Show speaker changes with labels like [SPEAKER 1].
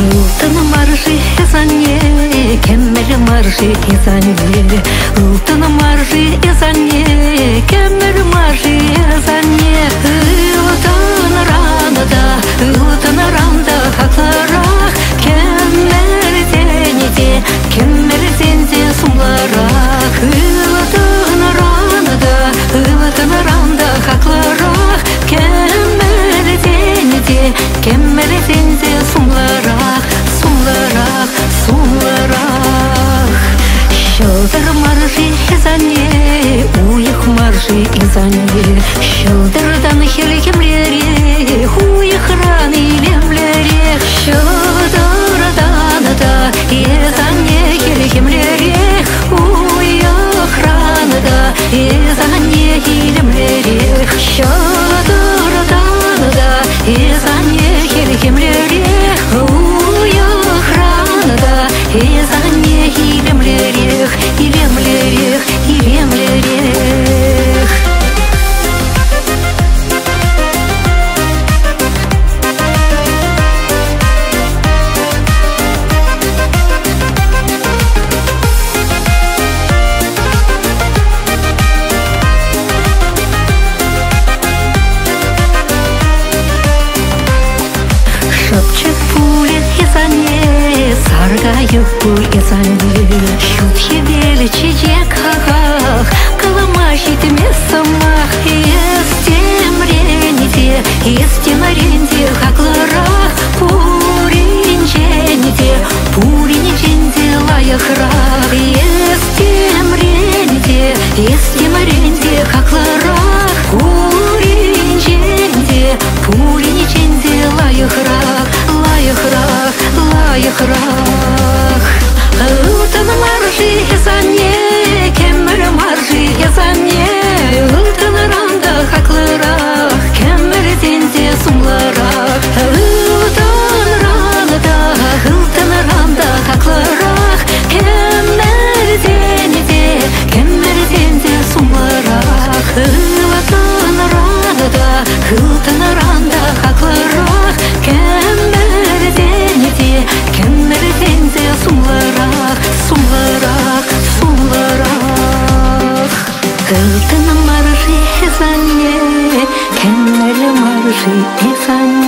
[SPEAKER 1] Алтын маржи эзанне, кеммер маржи эзанне. Алтын маржи эзанне, кеммер маржи эзанне. Алтын ранда хакларах, кеммер денеде, кеммер денде сумларах. Алтын ранда хакларах, кеммер денеде, кеммер денде сумларах. Шылдыр маржи эзанне, уйых маржи эзанне. Шылдырдан хелкемлере, уйых раны лемлере. Шылдырдан да эзанне хелкемлере, уйых раны да эзанне хелемлере. Шылдырдан да эзанне хелкемлере, уйых раны да эзанне хелемлере. Илемлерех. Шепчет пуля эзанне, саргаю эзанне. Щутхи величи екахах, каламашит месамах. Естемренде хакларах, пуринченде лаяхрах. Естемренде хакларах, пуринченде лаяхрах. Алтын маржи эзанне, кеммер маржи эзанне. Алтын ранда хакларах, кеммер денде сумларах. Алтын ранда хакларах, кеммер денде сумларах. Алтын ранда хакларах, кеммер денде сумларах. Алтын маржи эзанне, кеммер маржи эзанне.